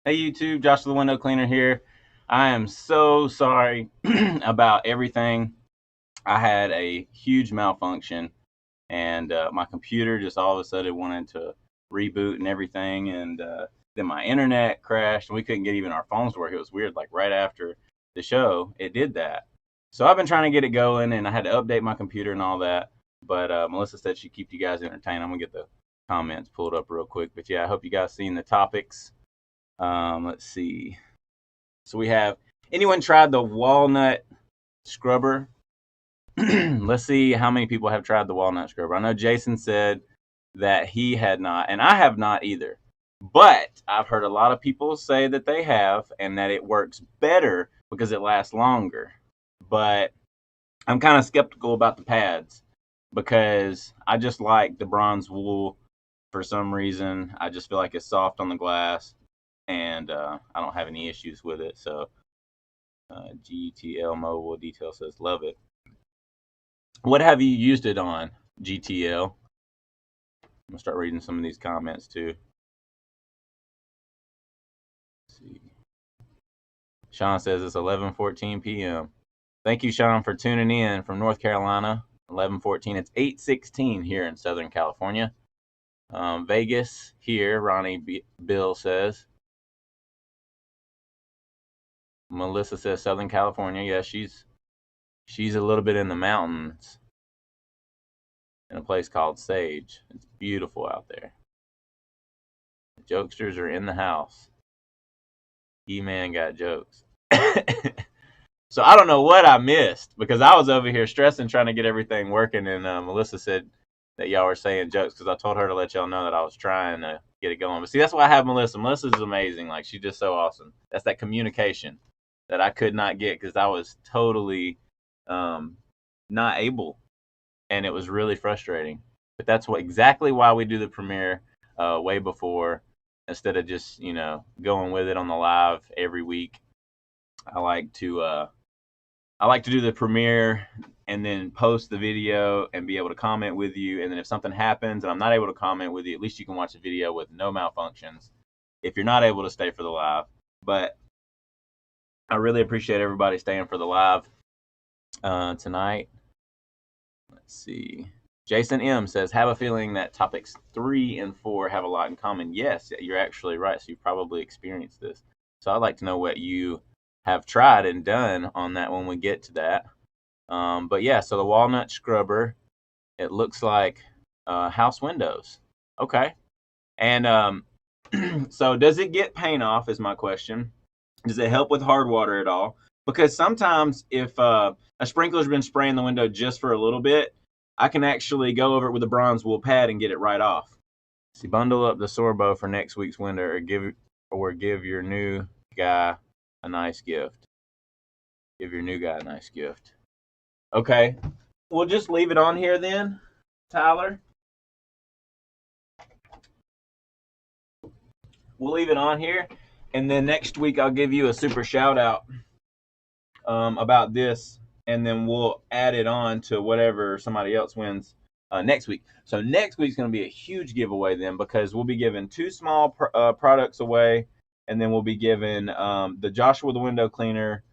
Hey YouTube, Josh the Window Cleaner here. I am so sorry about everything. I had a huge malfunction and my computer just all of a sudden wanted to reboot and everything. And then my internet crashed and we couldn't get even our phones to work. It was weird. Like right after the show, it did that. So I've been trying to get it going and I had to update my computer and all that. But Melissa said she'd keep you guys entertained. I'm going to get the comments pulled up real quick. But yeah, I hope you guys seen the topics. Let's see. So we have anyone tried the walnut scrubber? Let's see how many people have tried the walnut scrubber. I know Jason said that he had not, and I have not either. But I've heard a lot of people say that they have and that it works better because it lasts longer. But I'm kind of skeptical about the pads because I just like the bronze wool for some reason. I just feel like it's soft on the glass and I don't have any issues with it. So GTL Mobile Detail says love it. What have you used it on, GTL? I'm gonna start reading some of these comments too. Let's see. Sean says it's 11:14 p.m. Thank you, Sean, for tuning in from North Carolina. 11:14. It's 8:16 here in Southern California. Vegas here. Bill says. Melissa says Southern California. Yeah, she's a little bit in the mountains in a place called Sage. It's beautiful out there. The jokesters are in the house. E-Man got jokes. So I don't know what I missed because I was over here stressing trying to get everything working, and Melissa said that y'all were saying jokes because I told her to let y'all know that I was trying to get it going. But see, that's why I have Melissa. Melissa's amazing. Like, she's just so awesome. That's that communication that I could not get because I was totally not able, and it was really frustrating. But that's exactly why we do the premiere way before instead of just going with it on the live every week. I like to do the premiere and then post the video and be able to comment with you. And then if something happens and I'm not able to comment with you, at least you can watch the video with no malfunctions if you're not able to stay for the live. But I really appreciate everybody staying for the live tonight. Let's see. Jason M says, have a feeling that topics 3 and 4 have a lot in common. Yes, you're actually right. So you probably experienced this. So I'd like to know what you have tried and done on that when we get to that. But yeah, so the walnut scrubber, it looks like house windows. Okay. And so does it get paint off is my question. Does it help with hard water at all? Because sometimes if a sprinkler's been spraying the window just for a little bit, I can actually go over it with a bronze wool pad and get it right off. See, bundle up the Sorbo for next week's window or give your new guy a nice gift. Give your new guy a nice gift. Okay. We'll just leave it on here then, Tyler. We'll leave it on here. And then next week I'll give you a super shout out about this. And then we'll add it on to whatever somebody else wins next week. So next week's going to be a huge giveaway then because we'll be giving 2 small products away. And then we'll be giving the Joshua the Window Cleaner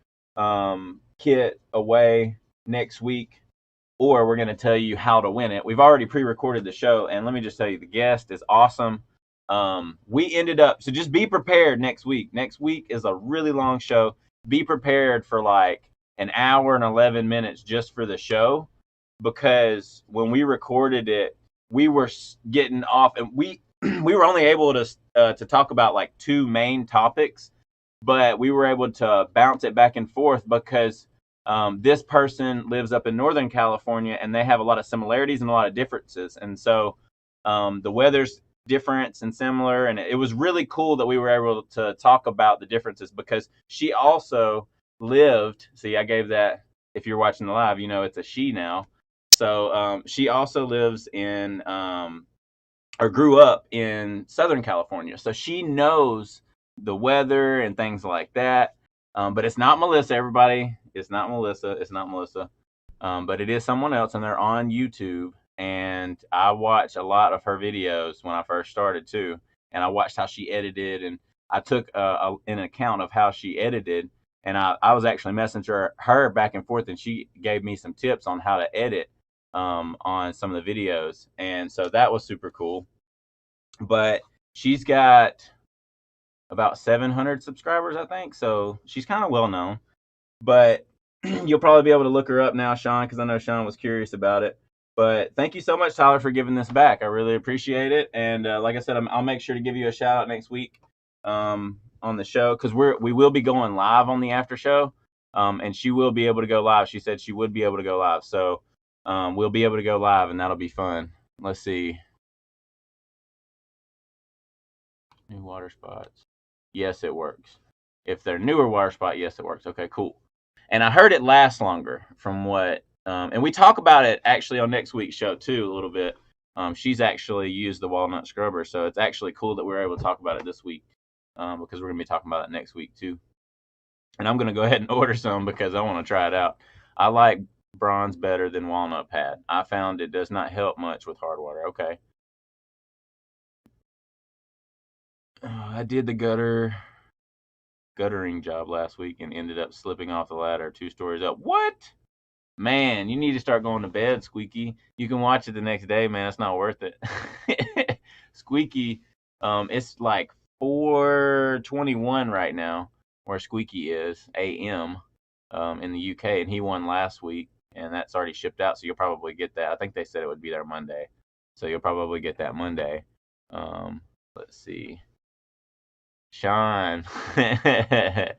kit away next week. Or we're going to tell you how to win it. We've already pre-recorded the show, and let me just tell you, the guest is awesome. We ended up, so just be prepared next week. Next week is a really long show. Be prepared for like an hour and 11 minutes just for the show, because when we recorded it, we were getting off, and we were only able to talk about like 2 main topics, but we were able to bounce it back and forth because this person lives up in Northern California and they have a lot of similarities and a lot of differences. And so the weather's different and similar. And it was really cool that we were able to talk about the differences because she also lived. See, I gave that, if you're watching the live, it's a she now. So she also lives in or grew up in Southern California. So she knows the weather and things like that. But it's not Melissa, everybody. It's not Melissa. It's not Melissa. But it is someone else, and they're on YouTube. And I watched a lot of her videos when I first started too. And I watched how she edited, and I took an account of how she edited, and I was actually messaging her back and forth, and she gave me some tips on how to edit on some of the videos, and so that was super cool. But she's got about 700 subscribers, I think, so she's kind of well known. But you'll probably be able to look her up now, Sean, because I know Sean was curious about it. But thank you so much, Tyler, for giving this back. I really appreciate it. And like I said, I'll make sure to give you a shout out next week on the show, because we will be going live on the after show, and she will be able to go live. She said she would be able to go live, so we'll be able to go live, and that'll be fun. Let's see. New water spots. Yes, it works. If they're newer water spot, yes, it works. Okay, cool. And I heard it lasts longer from what, and we talk about it actually on next week's show too a little bit. She's actually used the walnut scrubber, so it's actually cool that we're able to talk about it this week, because we're gonna be talking about it next week too. And I'm gonna go ahead and order some because I want to try it out. I like bronze better than walnut pad. I found it does not help much with hard water. Okay. I did the guttering job last week and ended up slipping off the ladder 2 stories up. What? Man, you need to start going to bed, Squeaky. You can watch it the next day, man. It's not worth it. Squeaky, it's like 4:21 right now where Squeaky is AM in the UK, and he won last week, and that's already shipped out. So you'll probably get that. I think they said it would be there Monday, so you'll probably get that Monday. Let's see. Sean. I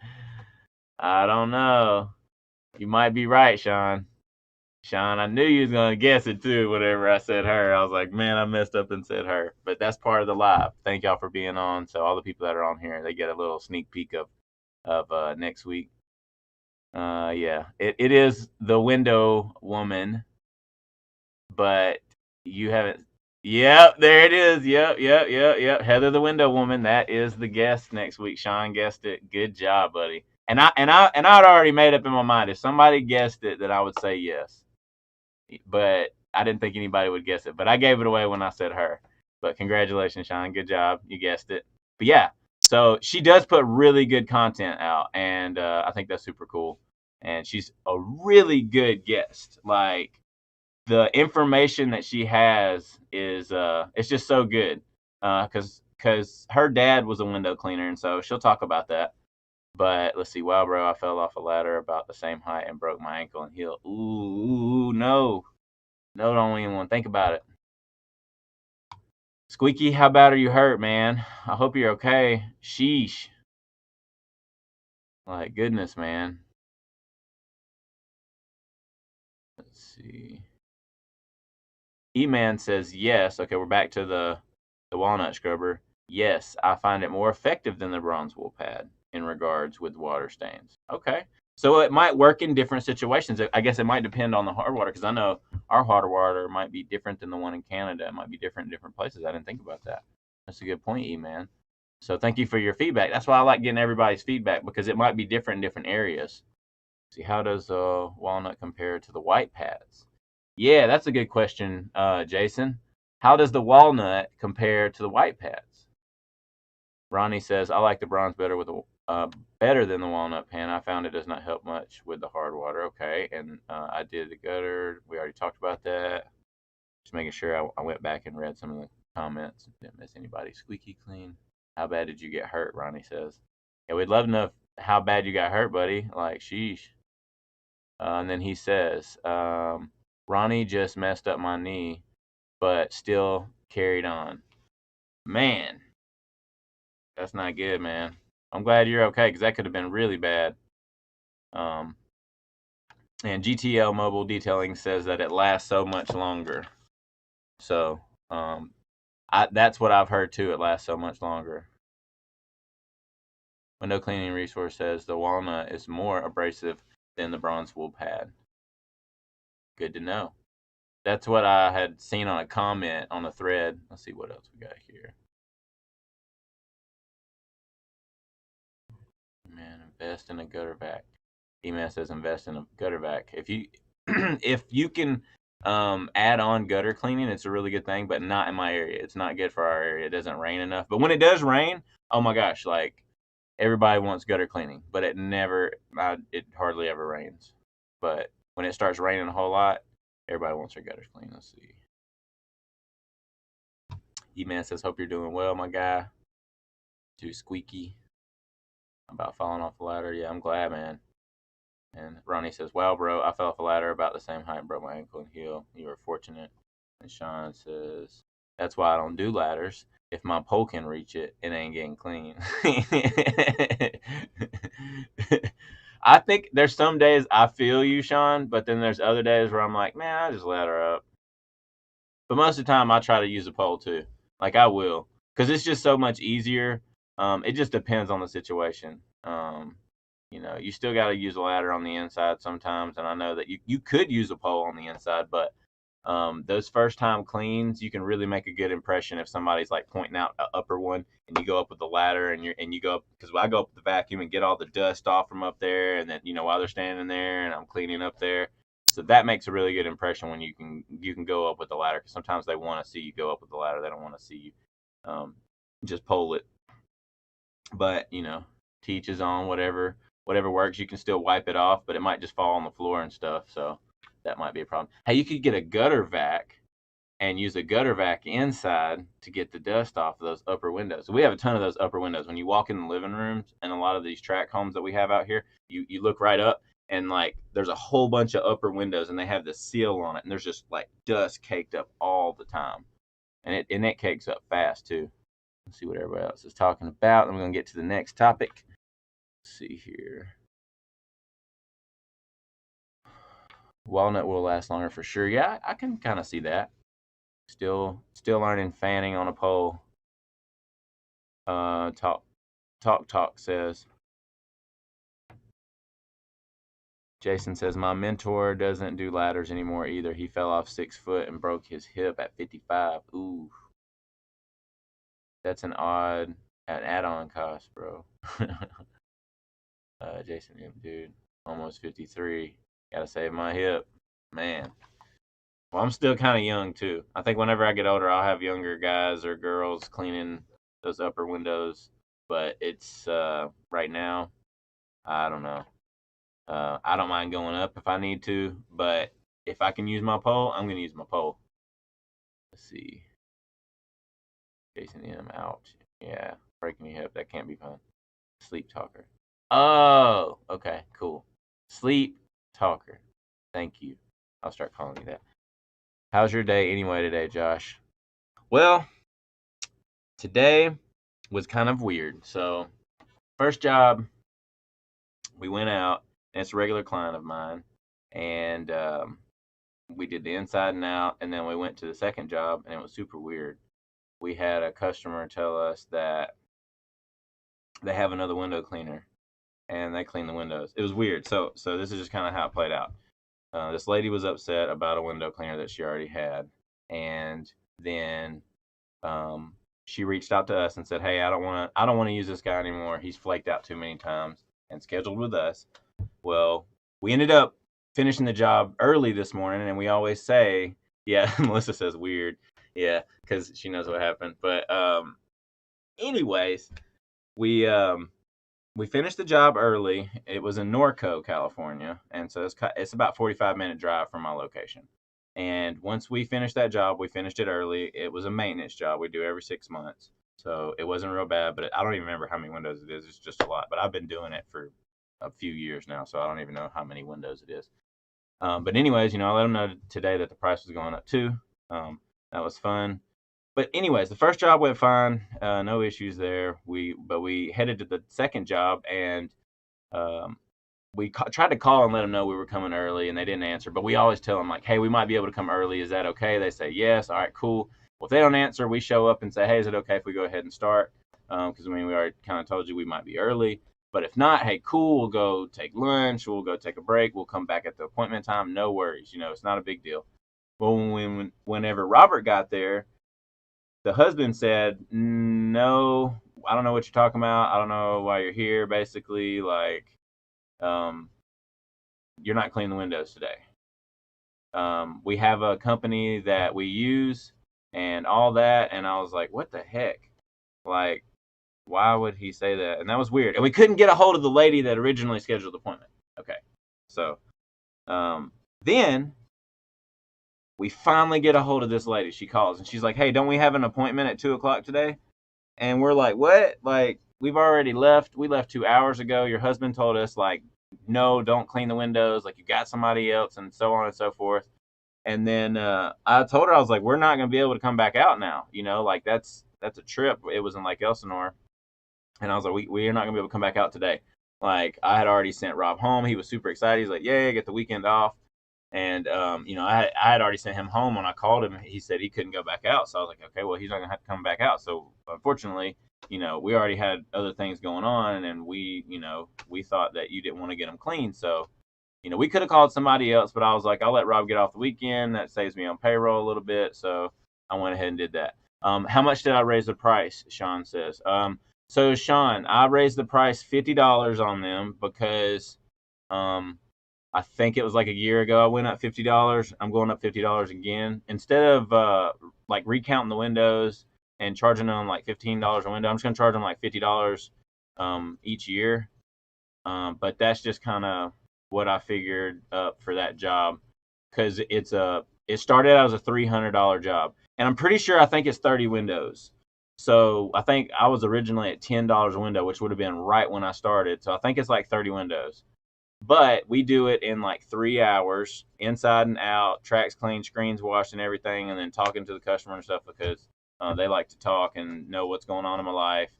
don't know. You might be right, Sean. Sean, I knew you was gonna guess it too. Whenever I said her, I was like, man, I messed up and said her. But that's part of the live. Thank y'all for being on. So all the people that are on here, they get a little sneak peek of next week. Yeah, it is the window woman, but you haven't. Yep, there it is. Yep. Heather the window woman. That is the guest next week. Sean guessed it. Good job, buddy. And I'd already made up in my mind if somebody guessed it, that I would say yes. But I didn't think anybody would guess it. But I gave it away when I said her. But congratulations, Sean. Good job. You guessed it. But yeah, so she does put really good content out, and I think that's super cool. And she's a really good guest. Like, the information that she has is it's just so good. Because her dad was a window cleaner, and so she'll talk about that. But let's see. Wow, bro, I fell off a ladder about the same height and broke my ankle and heel. Ooh, no. No, don't even want to think about it. Squeaky, how bad are you hurt, man? I hope you're okay. Sheesh. Like, goodness, man. Let's see. E-Man says yes. Okay, we're back to the walnut scrubber. Yes, I find it more effective than the bronze wool pad in regards with water stains. Okay. So it might work in different situations. I guess it might depend on the hard water, because I know our hard water might be different than the one in Canada. It might be different in different places. I didn't think about that. That's a good point, E-Man. So thank you for your feedback. That's why I like getting everybody's feedback, because it might be different in different areas. See, how does walnut compare to the white pads? Yeah, that's a good question, Jason. How does the walnut compare to the white pads? Ronnie says, I like the bronze better better than the walnut pan. I found it does not help much with the hard water. Okay, and I did the gutter. We already talked about that. Just making sure I went back and read some of the comments. Didn't miss anybody. Squeaky clean. How bad did you get hurt? Ronnie says. Yeah, we'd love to know how bad you got hurt, buddy. Like, sheesh. And then he says, Ronnie just messed up my knee, but still carried on. Man, that's not good, man. I'm glad you're okay, because that could have been really bad. And GTL Mobile Detailing says that it lasts so much longer. So that's what I've heard too. It lasts so much longer. Window Cleaning Resource says the walnut is more abrasive than the bronze wool pad. Good to know. That's what I had seen on a comment on a thread. Let's see what else we got here. Man, invest in a gutter vac. Email says invest in a gutter vac. If you if you can add on gutter cleaning, it's a really good thing, but not in my area. It's not good for our area. It doesn't rain enough. But when it does rain, oh my gosh, like everybody wants gutter cleaning, but it hardly ever rains. But when it starts raining a whole lot, everybody wants their gutters clean. Let's see. E-Man says, hope you're doing well, my guy. Too squeaky. About falling off the ladder. Yeah, I'm glad, man. And Ronnie says, wow, bro, I fell off a ladder about the same height, broke my ankle and heel. You were fortunate. And Sean says, that's why I don't do ladders. If my pole can reach it, it ain't getting clean. I think there's some days I feel you, Sean, but then there's other days where I'm like, man, I just ladder up. But most of the time, I try to use a pole too. Like I will, because it's just so much easier. It just depends on the situation. You still got to use a ladder on the inside sometimes, and I know that you could use a pole on the inside, but those first time cleans, you can really make a good impression if somebody's like pointing out an upper one, and you go up with the ladder, and you go up, because I go up with the vacuum and get all the dust off from up there, and then while they're standing there and I'm cleaning up there. So that makes a really good impression when you can go up with the ladder, because sometimes they want to see you go up with the ladder. They don't want to see you just pole it. But teach is on whatever works. You can still wipe it off, but it might just fall on the floor and stuff. So that might be a problem. Hey, you could get a gutter vac and use a gutter vac inside to get the dust off of those upper windows. So we have a ton of those upper windows. When you walk in the living rooms and a lot of these tract homes that we have out here, you look right up and like there's a whole bunch of upper windows and they have the seal on it, and there's just like dust caked up all the time. And it cakes up fast too. Let's see what everybody else is talking about. Then we're gonna get to the next topic. Let's see here. Walnut will last longer for sure. Yeah, I can kind of see that. Still learning fanning on a pole. Talk says. Jason says, my mentor doesn't do ladders anymore either. He fell off 6 foot and broke his hip at 55. Ooh. That's an add-on cost, bro. Jason, dude, almost 53. Gotta save my hip. Man. Well, I'm still kind of young, too. I think whenever I get older, I'll have younger guys or girls cleaning those upper windows. But it's, right now, I don't know. I don't mind going up if I need to. But if I can use my pole, I'm going to use my pole. Let's see. Jason M. Ouch. Yeah, breaking your hip. That can't be fun. Sleep talker. Oh, okay, cool. Sleep talker. Thank you. I'll start calling you that. How's your day anyway today, Josh? Well, today was kind of weird. So, first job, we went out, and it's a regular client of mine, and we did the inside and out, and then we went to the second job, and it was super weird. We had a customer tell us that they have another window cleaner, and they clean the windows. It was weird. So this is just kind of how it played out. This lady was upset about a window cleaner that she already had, and then she reached out to us and said, "Hey, I don't want to use this guy anymore. He's flaked out too many times," and scheduled with us. Well, we ended up finishing the job early this morning, and we always say, yeah, Melissa says weird, yeah, because she knows what happened. But anyways, we finished the job early. It was in Norco, California, and so it's about 45-minute drive from my location. And once we finished that job, we finished it early. It was a maintenance job. We do every 6 months, so it wasn't real bad. But I don't even remember how many windows it is. It's just a lot. But I've been doing it for a few years now, so I don't even know how many windows it is. But anyways, I let them know today that the price was going up too. That was fun. But anyways, the first job went fine. No issues there. We headed to the second job, and we tried to call and let them know we were coming early, and they didn't answer. But we always tell them, like, hey, we might be able to come early. Is that okay? They say yes. All right, cool. Well, if they don't answer, we show up and say, hey, is it okay if we go ahead and start? Because we already kind of told you we might be early. But if not, hey, cool, we'll go take lunch. We'll go take a break. We'll come back at the appointment time. No worries. It's not a big deal. Well, whenever Robert got there, the husband said, no, I don't know what you're talking about. I don't know why you're here. Basically, like, you're not cleaning the windows today. We have a company that we use and all that. And I was like, what the heck? Like, Why would he say that? And that was weird. And we couldn't get a hold of the lady that originally scheduled the appointment. Okay. So then we finally get a hold of this lady. She calls and she's like, hey, don't we have an appointment at 2:00 today? And we're like, what? Like, we've already left. We left 2 hours ago. Your husband told us, like, no, don't clean the windows. Like, you got somebody else, and so on and so forth. And then I told her, I was like, we're not going to be able to come back out now. You know, like, that's a trip. It was in Lake Elsinore. And I was like, we are not going to be able to come back out today. Like, I had already sent Rob home. He was super excited. He's like, yeah, get the weekend off. And, you know, I had already sent him home. When I called him, he said he couldn't go back out. So I was like, okay, well, he's not going to have to come back out. So unfortunately, you know, we already had other things going on, and we, you know, we thought that you didn't want to get him clean. So, you know, we could have called somebody else, but I was like, I'll let Rob get off the weekend. That saves me on payroll a little bit. So I went ahead and did that. How much did I raise the price? Sean says. So Sean, I raised the price $50 on them because I think it was like a year ago I went up $50. I'm going up $50 again. Instead of like recounting the windows and charging them like $15 a window, I'm just gonna charge them like $50 each year. But that's just kind of what I figured up for that job because it started out as a $300 job, and I'm pretty sure I think it's 30 windows. So I think I was originally at $10 a window, which would have been right when I started. So I think it's like 30 windows. But we do it in like 3 hours, inside and out, tracks clean, screens washed, and everything, and then talking to the customer and stuff because they like to talk and know what's going on in my life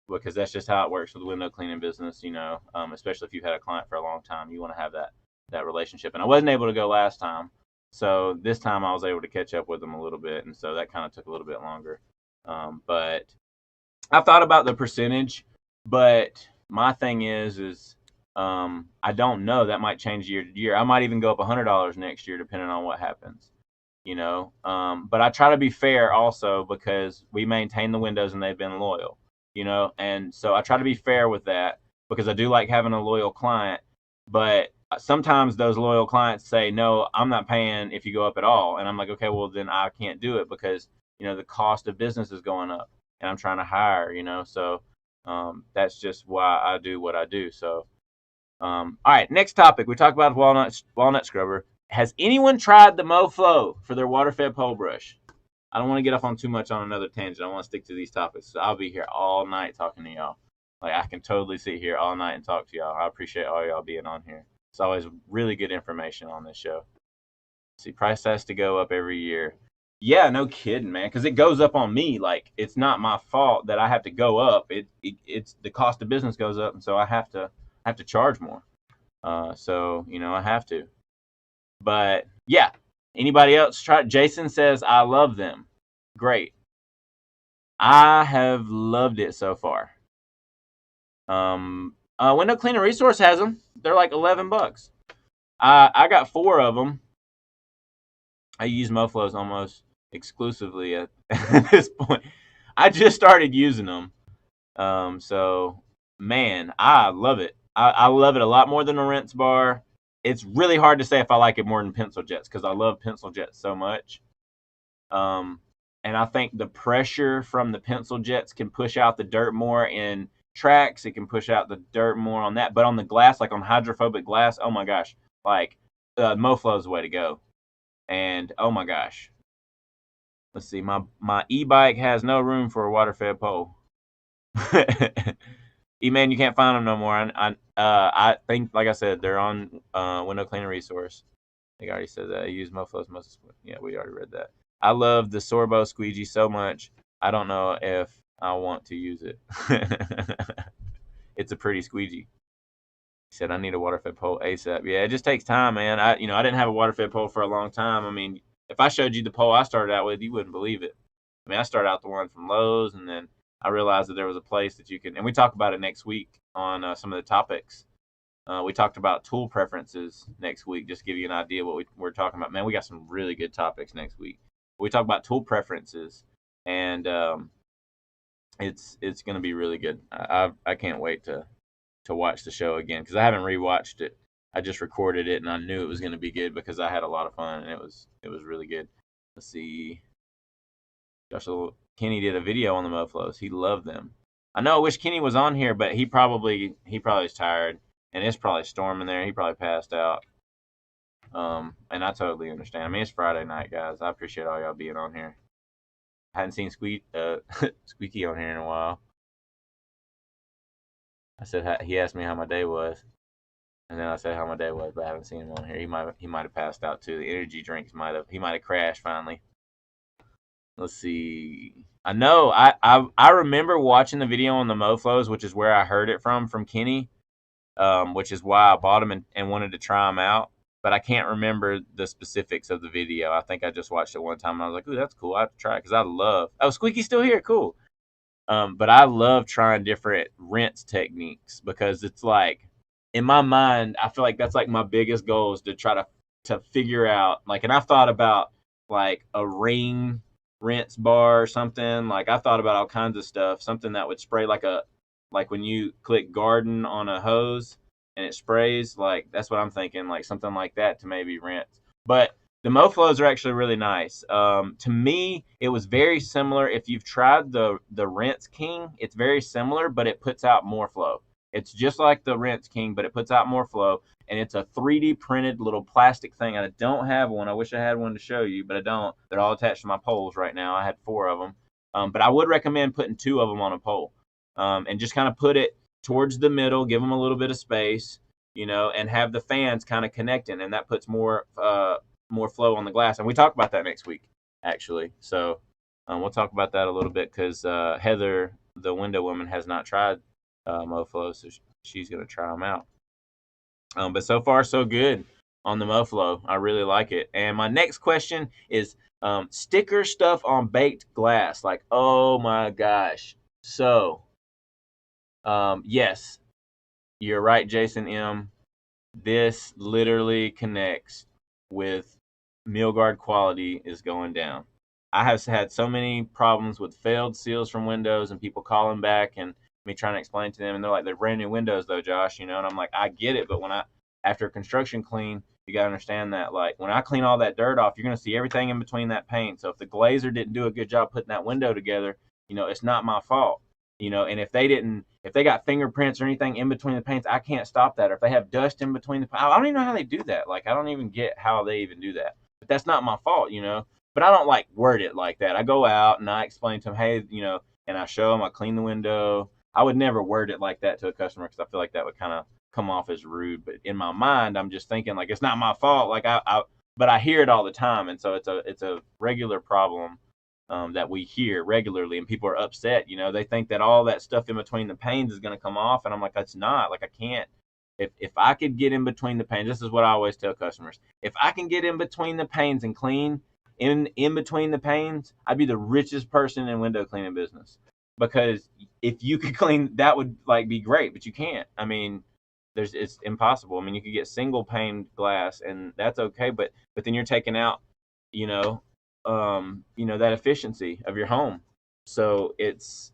because that's just how it works with the window cleaning business, you know, especially if you've had a client for a long time. You want to have that relationship. And I wasn't able to go last time. So this time I was able to catch up with them a little bit. And so that kind of took a little bit longer. But I thought about the percentage, but my thing is I don't know. That might change year to year. I might even go up $100 next year, depending on what happens. You know, but I try to be fair also because we maintain the windows and they've been loyal. You know, and so I try to be fair with that because I do like having a loyal client. But sometimes those loyal clients say, no, I'm not paying if you go up at all, and I'm like, okay, well then I can't do it because you know the cost of business is going up, and I'm trying to hire. You know, so that's just why I do what I do. So. All right, next topic. We talked about walnut scrubber. Has anyone tried the MoFlow for their water-fed pole brush? I don't want to get off on too much on another tangent. I want to stick to these topics. So I'll be here all night talking to y'all. Like I can totally sit here all night and talk to y'all. I appreciate all y'all being on here. It's always really good information on this show. See, price has to go up every year. Yeah, no kidding, man. Because it goes up on me. Like it's not my fault that I have to go up. It's the cost of business goes up, and so I have to charge more. So you know I have to. But yeah, anybody else try? Jason says I love them. Great. I have loved it so far. Window Cleaner Resource has them. They're like $11. I got 4 of them. I use MoFlows almost exclusively at this point. I just started using them. So man, I love it. I love it a lot more than a rinse bar. It's really hard to say if I like it more than pencil jets because I love pencil jets so much. And I think the pressure from the pencil jets can push out the dirt more in tracks. It can push out the dirt more on that. But on the glass, like on hydrophobic glass, oh my gosh, like MoFlow is the way to go. And oh my gosh, let's see, my e-bike has no room for a water-fed pole. E-man, you can't find them no more. I think, like I said, they're on Window Cleaner Resource. I think I already said that. I use MoFlow's most. Yeah, we already read that. I love the Sorbo squeegee so much. I don't know if I want to use it. It's a pretty squeegee. He said I need a water-fed pole ASAP. Yeah, it just takes time, man. I didn't have a water-fed pole for a long time. I mean, if I showed you the pole I started out with, you wouldn't believe it. I mean, I started out the one from Lowe's, and then I realized that there was a place that you can, and we talk about it next week on some of the topics. We talked about tool preferences next week, just to give you an idea what we're talking about. Man, we got some really good topics next week. We talk about tool preferences, and it's going to be really good. I can't wait to watch the show again because I haven't rewatched it. I just recorded it, and I knew it was going to be good because I had a lot of fun, and it was really good. Let's see. Joshua Kenny did a video on the MoFlows. He loved them. I know. I wish Kenny was on here, but he probably is tired, and it's probably storming there. He probably passed out. And I totally understand. I mean, it's Friday night, guys. I appreciate all y'all being on here. I hadn't seen Squeaky on here in a while. I said he asked me how my day was, and then I said how my day was, but I haven't seen him on here. He might have passed out too. The energy drinks he might have crashed finally. Let's see. I know. I remember watching the video on the MoFlows, which is where I heard it from Kenny, which is why I bought them and wanted to try them out. But I can't remember the specifics of the video. I think I just watched it one time and I was like, "Ooh, that's cool. I have to try it," because I love. Oh, Squeaky's still here. Cool. But I love trying different rinse techniques because it's like, in my mind, I feel like that's like my biggest goal is to try to figure out like, and I've thought about like a ring rinse bar or something. Like I thought about all kinds of stuff, something that would spray like when you click garden on a hose and it sprays, like that's what I'm thinking, like something like that to maybe rinse. But the MoFlows are actually really nice. To me, it was very similar. If you've tried the Rinse King, it's very similar, but it puts out more flow. It's just like the Rinse King, but it puts out more flow. And it's a 3D printed little plastic thing. I don't have one. I wish I had one to show you, but I don't. They're all attached to my poles right now. I had 4 of them. But I would recommend putting 2 of them on a pole, and just kind of put it towards the middle, give them a little bit of space, and have the fans kind of connecting, and that puts more flow on the glass. And we talk about that next week, actually. So we'll talk about that a little bit because Heather, the window woman, has not tried MoFlow, so she's going to try them out. But so far, so good on the MoFlow. I really like it. And my next question is sticker stuff on baked glass. Like, oh my gosh. So, yes, you're right, Jason M. This literally connects with Milgard quality is going down. I have had so many problems with failed seals from windows and people calling back and me trying to explain to them, and they're like, they're brand new windows though, Josh, and I'm like, I get it, but after a construction clean, you got to understand that, like, when I clean all that dirt off, you're going to see everything in between that paint. So if the glazer didn't do a good job putting that window together, it's not my fault. And if they got fingerprints or anything in between the paints, I can't stop that. Or if they have dust in between I don't even know how they do that. Like, I don't even get how they even do that. But that's not my fault, But I don't like word it like that. I go out and I explain to them, hey, and I show them, I clean the window. I would never word it like that to a customer because I feel like that would kind of come off as rude. But in my mind, I'm just thinking like, it's not my fault. Like but I hear it all the time, and so it's a regular problem that we hear regularly, and people are upset. They think that all that stuff in between the panes is going to come off, and I'm like, that's not. Like, I can't. If I could get in between the panes, this is what I always tell customers. If I can get in between the panes and clean in between the panes, I'd be the richest person in window cleaning business. Because if you could clean, that would like be great, but you can't. I mean, it's impossible. I mean, you could get single pane glass, and that's okay, but then you're taking out, that efficiency of your home. So it's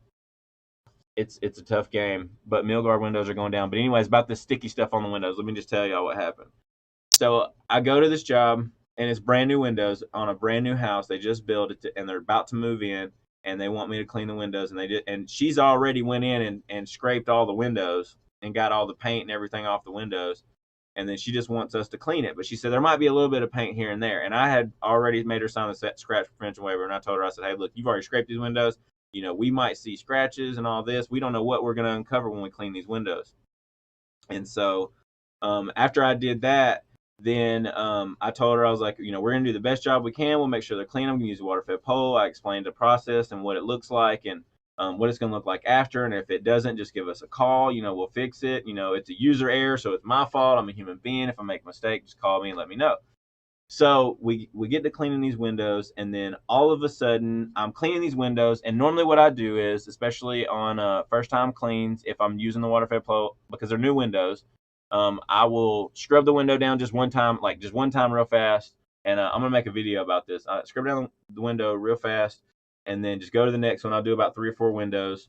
a tough game. But Milgard windows are going down. But anyways, about the sticky stuff on the windows, let me just tell y'all what happened. So I go to this job, and it's brand new windows on a brand new house. They just built it, and they're about to move in, and they want me to clean the windows, and they did. And she's already went in and scraped all the windows and got all the paint and everything off the windows. And then she just wants us to clean it. But she said there might be a little bit of paint here and there. And I had already made her sign the scratch prevention waiver. And I told her, I said, hey, look, you've already scraped these windows. We might see scratches and all this. We don't know what we're going to uncover when we clean these windows. And so after I did that, then I told her, I was like, we're going to do the best job we can. We'll make sure they're clean. I'm going to use a water-fed pole. I explained the process and what it looks like and what it's going to look like after. And if it doesn't, just give us a call. We'll fix it. It's a user error, so it's my fault. I'm a human being. If I make a mistake, just call me and let me know. So we get to cleaning these windows, and then all of a sudden, I'm cleaning these windows. And normally what I do is, especially on first-time cleans, if I'm using the water-fed pole, because they're new windows, I will scrub the window down just one time real fast. And I'm going to make a video about this. I scrub down the window real fast and then just go to the next one. I'll do about 3 or 4 windows.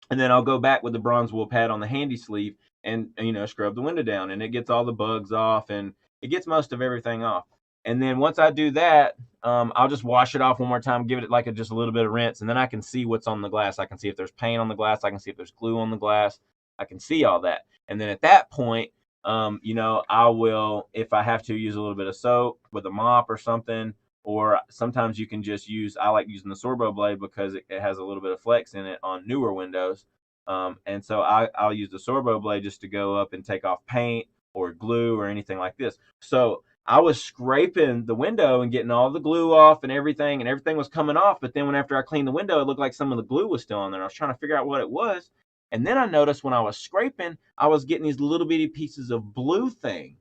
And then I'll go back with the bronze wool pad on the handy sleeve and scrub the window down. And it gets all the bugs off and it gets most of everything off. And then once I do that, I'll just wash it off one more time, give it like just a little bit of rinse, and then I can see what's on the glass. I can see if there's paint on the glass. I can see if there's glue on the glass. I can see all that. And then at that point, I will, if I have to, use a little bit of soap with a mop or something. Or sometimes you can just use, I like using the Sorbo blade because it has a little bit of flex in it on newer windows. And so I'll use the Sorbo blade just to go up and take off paint or glue or anything like this. So I was scraping the window and getting all the glue off and everything was coming off. But then after I cleaned the window, it looked like some of the glue was still on there. I was trying to figure out what it was. And then I noticed when I was scraping, I was getting these little bitty pieces of blue thing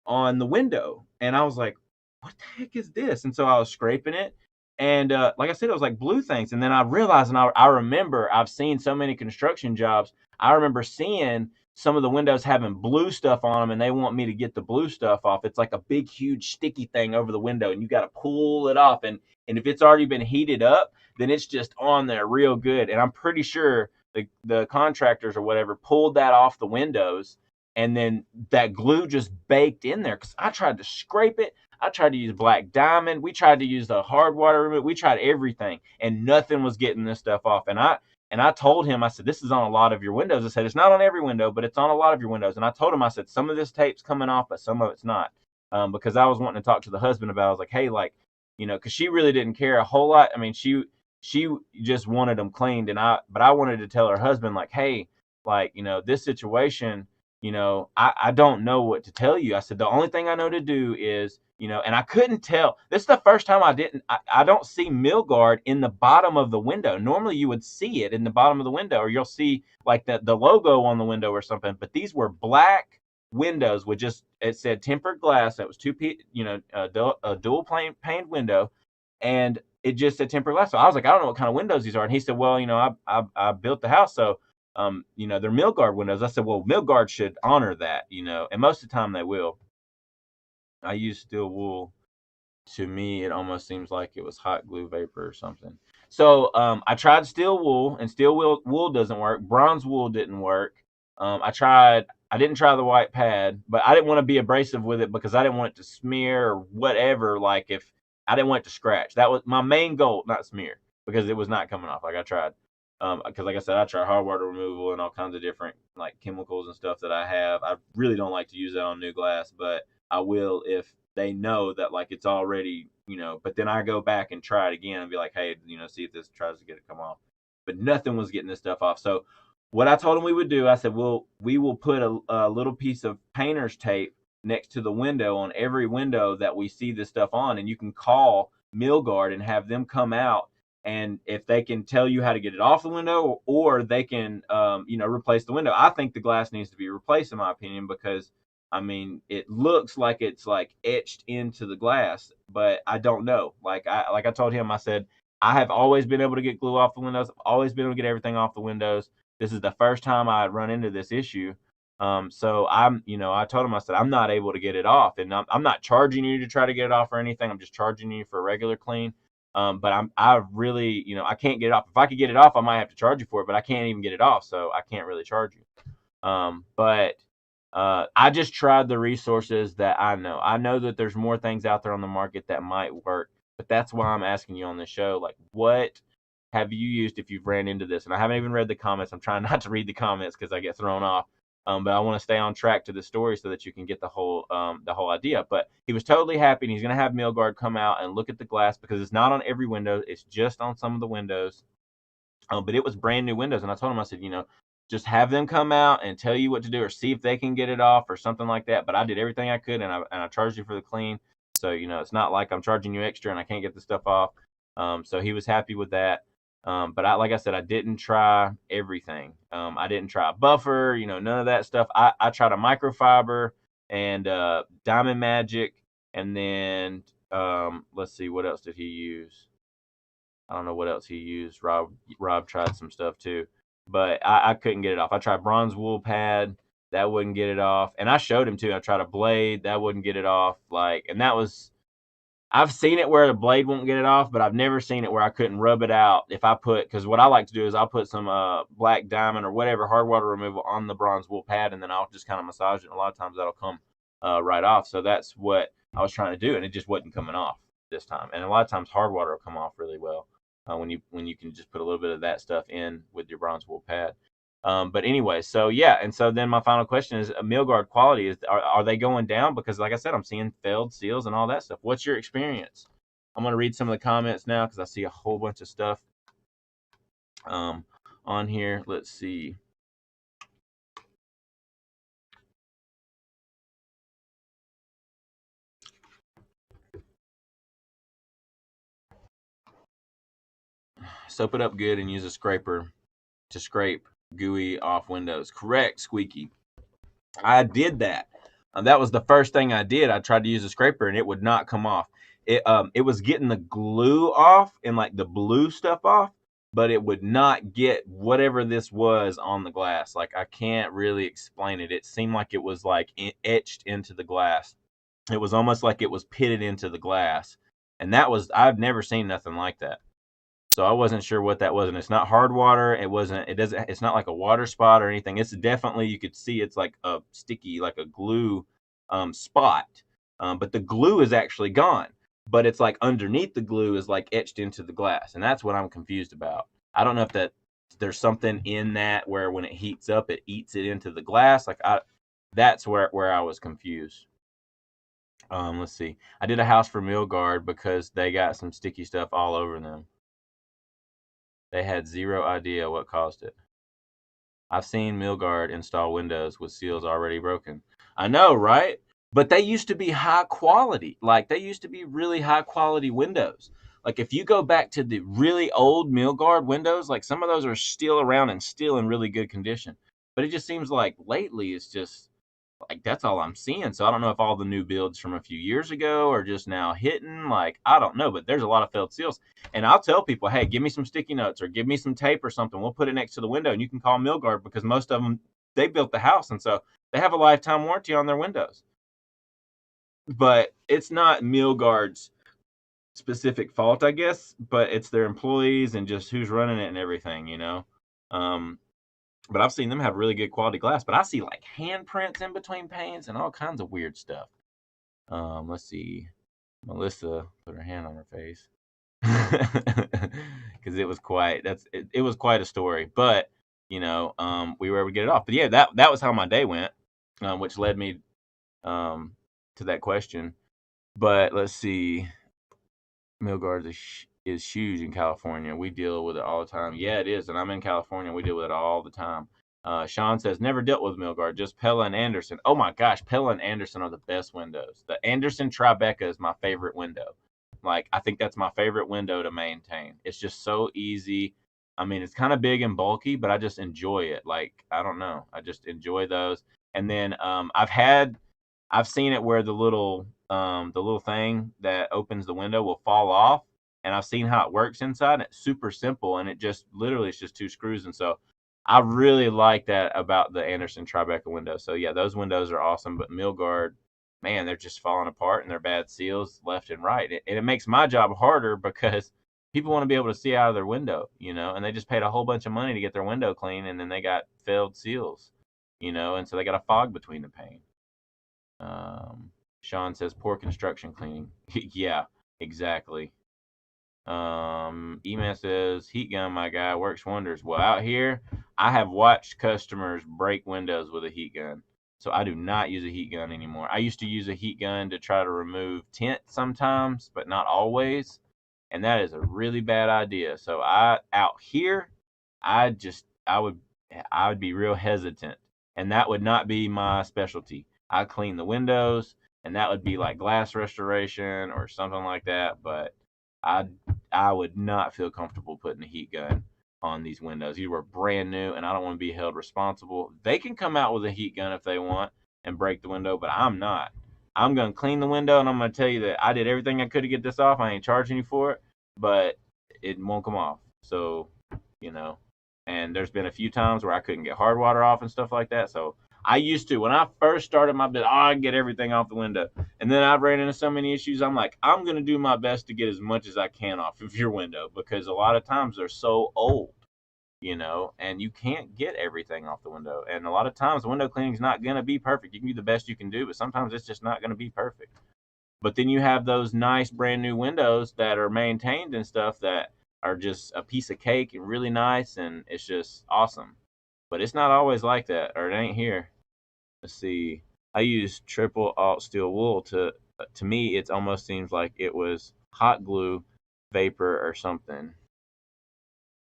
on the window. And I was like, what the heck is this? And so I was scraping it. And like I said, it was like blue things. And then I realized, and I remember, I've seen so many construction jobs. I remember seeing some of the windows having blue stuff on them, and they want me to get the blue stuff off. It's like a big, huge, sticky thing over the window, and you got to pull it off. And if it's already been heated up, then it's just on there real good. And I'm pretty sure the contractors or whatever pulled that off the windows, and then that glue just baked in there. Because I tried to scrape it. I tried to use black diamond. We tried to use the hard water remover. We tried everything, and nothing was getting this stuff off. And I told him, I said, this is on a lot of your windows. I said, it's not on every window, but it's on a lot of your windows. And I told him, I said, some of this tape's coming off, but some of it's not. Because I was wanting to talk to the husband about it. I was like, hey, like, because she really didn't care a whole lot. I mean, she just wanted them cleaned. But I wanted to tell her husband, like, hey, like, this situation, I don't know what to tell you. I said, the only thing I know to do is, and I couldn't tell. This is the first time I don't see Milgard in the bottom of the window. Normally you would see it in the bottom of the window, or you'll see like the logo on the window or something. But these were black windows with it said tempered glass. That was a dual paned window. And it just said tempered glass. So I was like, I don't know what kind of windows these are. And he said, well, I built the house. So, they're Milgard windows. I said, well, Milgard should honor that, and most of the time they will. I use steel wool. To me, it almost seems like it was hot glue vapor or something. So I tried steel wool, and steel wool doesn't work. Bronze wool didn't work. I didn't try the white pad, but I didn't want to be abrasive with it because I didn't want it to smear or whatever. Like if I didn't want it to scratch. That was my main goal, not smear, because it was not coming off. Like I tried. Because like I said, I try hard water removal and all kinds of different like chemicals and stuff that I have. I really don't like to use that on new glass, but I will if they know that like it's already, but then I go back and try it again and be like, hey, see if this tries to get it come off. But nothing was getting this stuff off. So what I told them we would do, I said, we will put a little piece of painter's tape next to the window on every window that we see this stuff on, and you can call Milgard and have them come out. And if they can tell you how to get it off the window, or they can, replace the window. I think the glass needs to be replaced, in my opinion, because I mean, it looks like it's like etched into the glass, but I don't know. Like I told him, I said, I have always been able to get glue off the windows. I've always been able to get everything off the windows. This is the first time I run into this issue. So I told him, I said, I'm not able to get it off, and I'm not charging you to try to get it off or anything. I'm just charging you for a regular clean. But I really, I can't get it off. If I could get it off, I might have to charge you for it, but I can't even get it off, so I can't really charge you. But I just tried the resources that I know. I know that there's more things out there on the market that might work, but that's why I'm asking you on this show, like, what have you used if you've ran into this? And I haven't even read the comments. I'm trying not to read the comments because I get thrown off. But I want to stay on track to the story so that you can get the whole idea. But he was totally happy, and he's going to have Milgard come out and look at the glass because it's not on every window. It's just on some of the windows. But it was brand new windows, and I told him, I said, just have them come out and tell you what to do, or see if they can get it off or something like that. But I did everything I could, and I charged you for the clean. So it's not like I'm charging you extra and I can't get the stuff off. So he was happy with that. But like I said, I didn't try everything. I didn't try a buffer, none of that stuff. I tried a microfiber and Diamond Magic, and then let's see, what else did he use? I don't know what else he used. Rob tried some stuff too, but I couldn't get it off. I tried bronze wool pad, that wouldn't get it off, and I showed him too. I tried a blade, that wouldn't get it off. And that was, I've seen it where the blade won't get it off, but I've never seen it where I couldn't rub it out if I because what I like to do is I'll put some black diamond or whatever hard water removal on the bronze wool pad, and then I'll just kind of massage it. And a lot of times that'll come right off. So that's what I was trying to do, and it just wasn't coming off this time. And a lot of times hard water will come off really well when you can just put a little bit of that stuff in with your bronze wool pad. But anyway, so yeah, and so then my final question is, Milgard quality is are they going down? Because like I said, I'm seeing failed seals and all that stuff. What's your experience? I'm gonna read some of the comments now because I see a whole bunch of stuff on here. Let's see. Soap it up good and use a scraper to scrape gooey off windows. Correct, Squeaky. I did that. That was the first thing I did. I tried to use a scraper and it would not come off. It was getting the glue off and like the blue stuff off, but it would not get whatever this was on the glass. Like I can't really explain it. It seemed like it was like etched into the glass. It was almost like it was pitted into the glass. And that was, I've never seen nothing like that. So I wasn't sure what that was, and it's not hard water. It's not like a water spot or anything. It's definitely, you could see it's like a sticky, like a glue spot. But the glue is actually gone. But it's like underneath the glue is like etched into the glass, and that's what I'm confused about. I don't know if there's something in that where when it heats up, it eats it into the glass. That's where I was confused. Let's see. I did a house for Milgard because they got some sticky stuff all over them. They had zero idea what caused it. I've seen Milgard install windows with seals already broken. I know, right? But they used to be high quality. Like they used to be really high quality windows. Like if you go back to the really old Milgard windows, like some of those are still around and still in really good condition. But it just seems like lately it's just like that's all I'm seeing. So I don't know if all the new builds from a few years ago are just now hitting. Like I don't know, but there's a lot of failed seals. And I'll tell people, hey, give me some sticky notes or give me some tape or something. We'll put it next to the window, and you can call Milgard because most of them they built the house, and so they have a lifetime warranty on their windows. But it's not Milgard's specific fault, I guess, but it's their employees and just who's running it and everything, you know. Um, but I've seen them have really good quality glass, but I see like handprints in between panes and all kinds of weird stuff. Let's see. Melissa put her hand on her face because it was quite a story. But we were able to get it off. But yeah, that was how my day went, which led me to that question. But let's see. Milgard is huge in California. We deal with it all the time. Yeah, it is, and I'm in California. We deal with it all the time. Sean says never dealt with Milgard, just Pella and Anderson. Oh my gosh, Pella and Anderson are the best windows. The Anderson Tribeca is my favorite window. Like I think that's my favorite window to maintain. It's just so easy. I mean, it's kind of big and bulky, but I just enjoy it. Like I don't know, I just enjoy those. And then I've seen it where the little thing that opens the window will fall off, and I've seen how it works inside. And it's super simple, and it just literally it's just two screws, and so I really like that about the Anderson Tribeca window. So yeah, those windows are awesome. But Milgard, man, they're just falling apart, and they're bad seals left and right, and it makes my job harder because people want to be able to see out of their window, and they just paid a whole bunch of money to get their window clean, and then they got failed seals, and so they got a fog between the pane. Sean says poor construction cleaning. Yeah, exactly. Eman says heat gun, my guy, works wonders. Well, out here, I have watched customers break windows with a heat gun. So I do not use a heat gun anymore. I used to use a heat gun to try to remove tint sometimes, but not always. And that is a really bad idea. So out here, I just I would be real hesitant. And that would not be my specialty. I clean the windows, and that would be like glass restoration or something like that. But I I would not feel comfortable putting a heat gun on these windows. These were brand new, and I don't want to be held responsible. They can come out with a heat gun if they want and break the window, but I'm not. I'm gonna clean the window, and I'm gonna tell you that I did everything I could to get this off. I ain't charging you for it, but it won't come off. So, you know, and there's been a few times where I couldn't get hard water off and stuff like that. So I used to, when I first started my business, I'd get everything off the window. And then I ran into so many issues. I'm like, I'm going to do my best to get as much as I can off of your window because a lot of times they're so old, and you can't get everything off the window. And a lot of times window cleaning is not going to be perfect. You can do the best you can do, but sometimes it's just not going to be perfect. But then you have those nice brand new windows that are maintained and stuff that are just a piece of cake and really nice, and it's just awesome. But it's not always like that, or it ain't here. Let's see. I use triple alt steel wool to me it almost seems like it was hot glue vapor or something.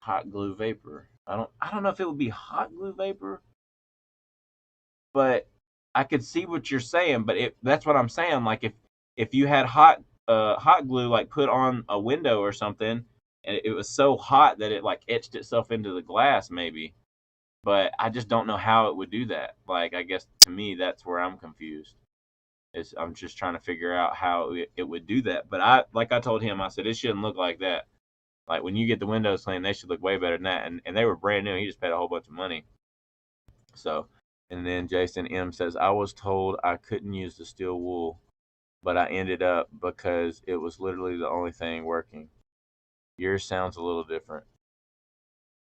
Hot glue vapor. I don't know if it would be hot glue vapor, but I could see what you're saying, but that's what I'm saying. Like if you had hot glue like put on a window or something, and it was so hot that it like etched itself into the glass, maybe. But I just don't know how it would do that. Like I guess to me that's where I'm confused. I'm just trying to figure out how it would do that. But I told him, I said it shouldn't look like that. Like when you get the windows cleaned, they should look way better than that. And they were brand new. He just paid a whole bunch of money. So, and then Jason M says, I was told I couldn't use the steel wool, but I ended up because it was literally the only thing working. Yours sounds a little different.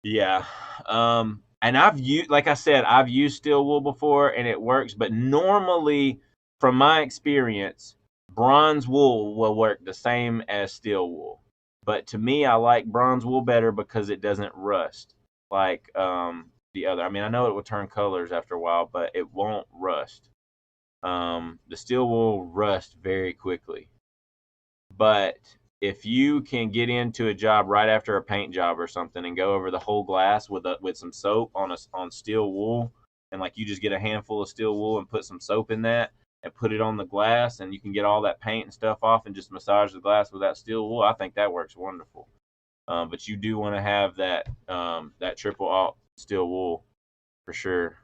Yeah. And I've used, like I said, I've used steel wool before and it works, but normally, from my experience, bronze wool will work the same as steel wool. But to me, I like bronze wool better because it doesn't rust like the other. I mean, I know it will turn colors after a while, but it won't rust. The steel wool rust very quickly. But if you can get into a job right after a paint job or something and go over the whole glass with some soap on steel wool, and like you just get a handful of steel wool and put some soap in that and put it on the glass, and you can get all that paint and stuff off and just massage the glass with that steel wool, I think that works wonderful. But you do want to have that triple alt steel wool for sure.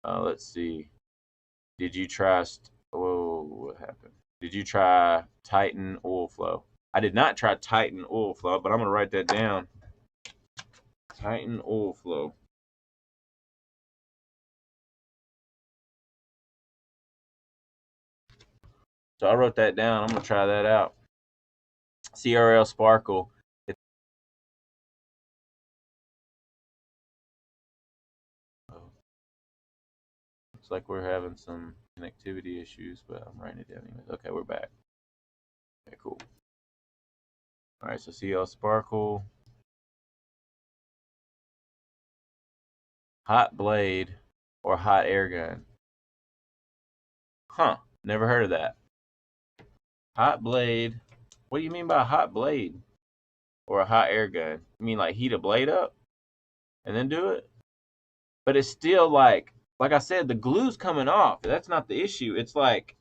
Let's see. Did you try? Oh, what happened? Did you try Titan Oil Flow? I did not try Titan Oil Flow, but I'm gonna write that down. Titan Oil Flow. So I wrote that down. I'm gonna try that out. CRL Sparkle. Looks like we're having some connectivity issues, but I'm writing it down anyways. Okay, we're back. Okay, cool. All right, so CRL Sparkle. Hot blade or hot air gun? Huh, never heard of that. Hot blade. What do you mean by hot blade or a hot air gun? You mean like heat a blade up and then do it? But it's still like I said, the glue's coming off. That's not the issue. It's like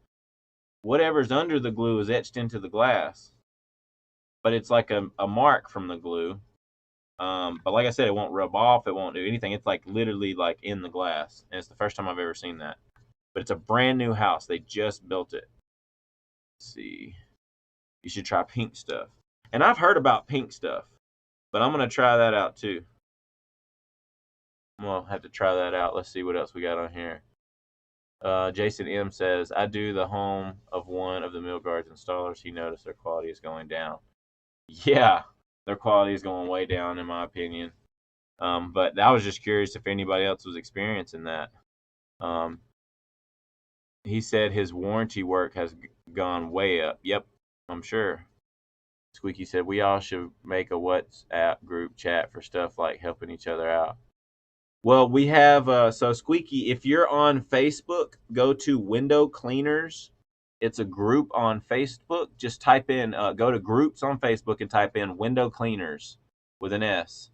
whatever's under the glue is etched into the glass. But it's like a mark from the glue. But like I said, it won't rub off. It won't do anything. It's like literally like in the glass, and it's the first time I've ever seen that. But it's a brand new house. They just built it. Let's see, you should try pink stuff. And I've heard about pink stuff, but I'm gonna try that out too. I'm gonna have to try that out. Let's see what else we got on here. Jason M says, I do the home of one of the Milgard's installers. He noticed their quality is going down. Yeah, their quality is going way down, in my opinion. But I was just curious if anybody else was experiencing that. Um, he said his warranty work has gone way up. Yep, I'm sure. Squeaky said, we all should make a WhatsApp group chat for stuff like helping each other out. Well, we have so Squeaky, if you're on Facebook, go to Window Cleaners. It's a group on Facebook. Just type in go to groups on Facebook and type in Window Cleaners with an S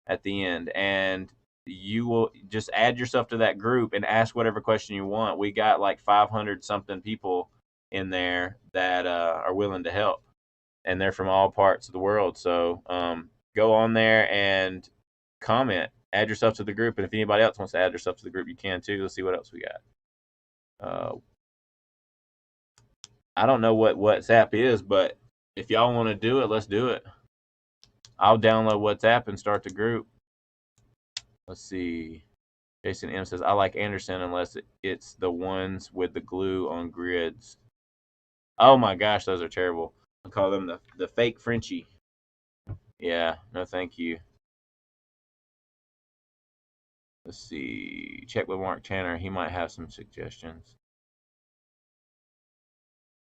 at the end, and you will just add yourself to that group and ask whatever question you want. We got like 500 something people in there that are willing to help, and they're from all parts of the world. So go on there and comment, add yourself to the group, and if anybody else wants to add yourself to the group, you can too. Let's see what else we got. I don't know what WhatsApp is, but if y'all want to do it, let's do it. I'll download WhatsApp and start the group. Let's see. Jason M says, I like Anderson unless it's the ones with the glue on grids. Oh my gosh, those are terrible. I call them the fake Frenchie. Yeah, no thank you. Let's see. Check with Mark Tanner. He might have some suggestions.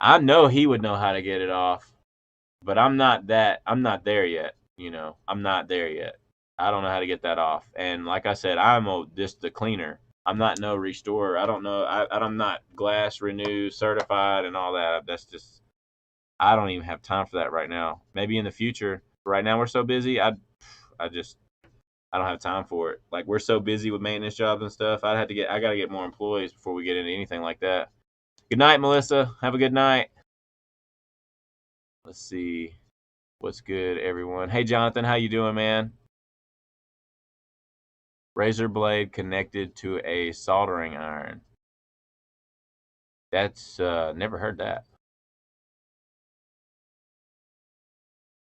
I know he would know how to get it off, but I'm not there yet. I'm not there yet. I don't know how to get that off. And like I said, just the cleaner. I'm not no restorer. I don't know. I'm not glass renew certified and all that. That's just, I don't even have time for that right now. Maybe in the future. Right now we're so busy. I just, I don't have time for it. Like, we're so busy with maintenance jobs and stuff. I got to get more employees before we get into anything like that. Good night, Melissa. Have a good night. Let's see. What's good, everyone? Hey, Jonathan, how you doing, man? Razor blade connected to a soldering iron. That's never heard that.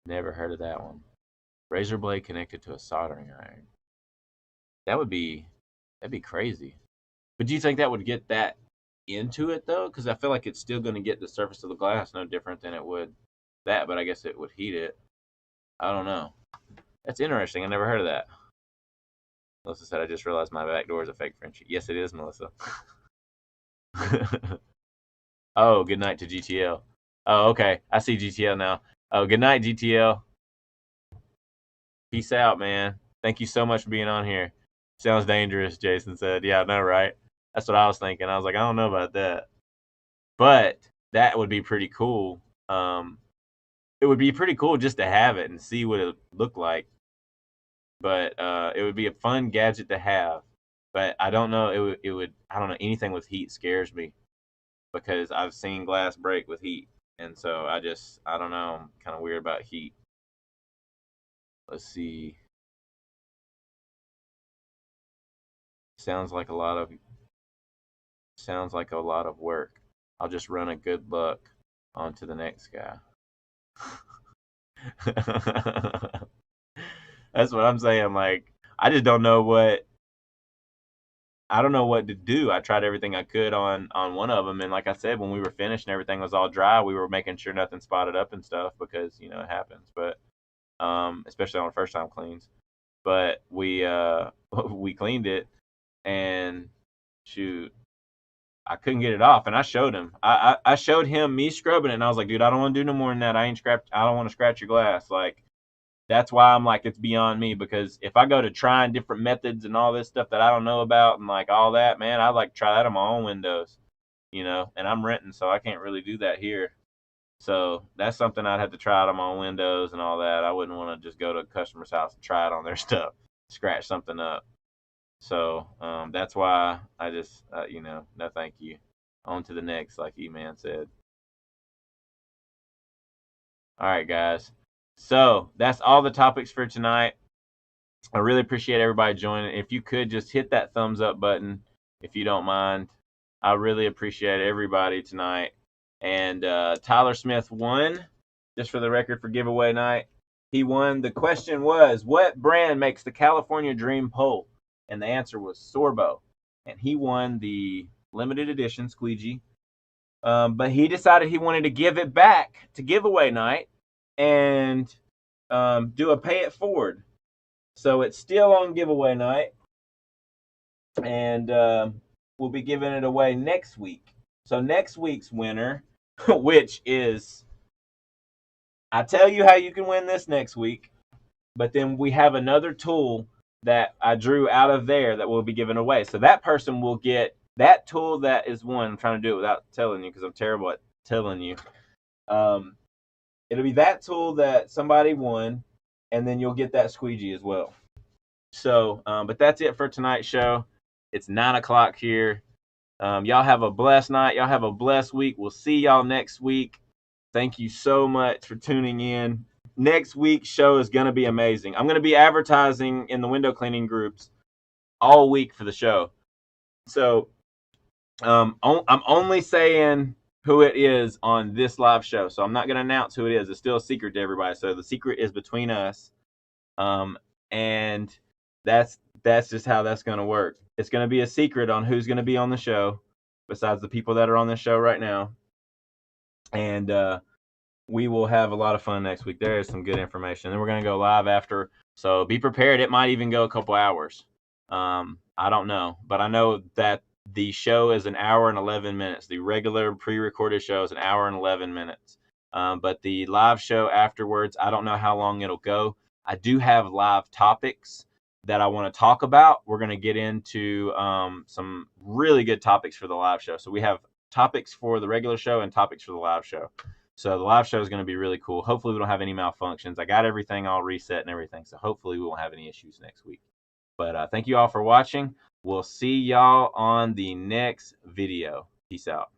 Never heard of that one. Razor blade connected to a soldering iron. That'd be crazy. But do you think that would get that into it though? Because I feel like it's still going to get the surface of the glass no different than it would that, but I guess it would heat it. I don't know. That's interesting. I never heard of that. Melissa said, I just realized my back door is a fake Frenchie. Yes, it is, Melissa. Oh, good night to GTL. Oh, okay. I see GTL now. Oh, good night, GTL. Peace out, man. Thank you so much for being on here. Sounds dangerous, Jason said. Yeah, I know, right? That's what I was thinking. I was like, I don't know about that. But that would be pretty cool. It would be pretty cool just to have it and see what it looked like. But it would be a fun gadget to have. But I don't know. I don't know. Anything with heat scares me because I've seen glass break with heat. And so I don't know. I'm kind of weird about heat. Let's see. Sounds like a lot of work. I'll just run a good luck on to the next guy. That's what I'm saying. Like, I just don't know what to do. I tried everything I could on one of them, and like I said, when we were finished and everything was all dry, we were making sure nothing spotted up and stuff because it happens. But especially on the first time cleans. But we we cleaned it, and shoot, I couldn't get it off, and I showed him. I showed him me scrubbing it, and I was like, dude, I don't want to do no more than that. I don't want to scratch your glass. Like, that's why I'm like, it's beyond me, because if I go to trying different methods and all this stuff that I don't know about and like all that, man, I'd like to try that on my own windows, and I'm renting, so I can't really do that here. So that's something I'd have to try it on my own windows and all that. I wouldn't want to just go to a customer's house and try it on their stuff, scratch something up. So that's why I just, no thank you. On to the next, like E-Man said. All right, guys. So that's all the topics for tonight. I really appreciate everybody joining. If you could just hit that thumbs up button, if you don't mind. I really appreciate everybody tonight. And Tyler Smith won, just for the record, for giveaway night. He won. The question was, what brand makes the California Dream pole? And the answer was Sorbo. And he won the limited edition squeegee. But he decided he wanted to give it back to giveaway night and do a pay it forward. So it's still on giveaway night. And we'll be giving it away next week. So next week's winner, which is, I tell you how you can win this next week, but then we have another tool that I drew out of there that we'll be giving away. So that person will get that tool that is won. I'm trying to do it without telling you because I'm terrible at telling you. It'll be that tool that somebody won, and then you'll get that squeegee as well. So, but that's it for tonight's show. It's 9:00 here. Y'all have a blessed night. Y'all have a blessed week. We'll see y'all next week. Thank you so much for tuning in. Next week's show is going to be amazing. I'm going to be advertising in the window cleaning groups all week for the show. So I'm only saying who it is on this live show. So I'm not going to announce who it is. It's still a secret to everybody. So the secret is between us. And that's just how that's going to work. It's going to be a secret on who's going to be on the show besides the people that are on the show right now. And we will have a lot of fun next week. There is some good information. Then we're going to go live after. So be prepared. It might even go a couple hours. I don't know. But I know that The show is an hour and 11 minutes. The regular pre-recorded show is an hour and 11 minutes. But the live show afterwards, I don't know how long it'll go. I do have live topics that I want to talk about. We're going to get into some really good topics for the live show. So we have topics for the regular show and topics for the live show. So the live show is going to be really cool. Hopefully we don't have any malfunctions. I got everything all reset and everything. So hopefully we won't have any issues next week. But thank you all for watching. We'll see y'all on the next video. Peace out.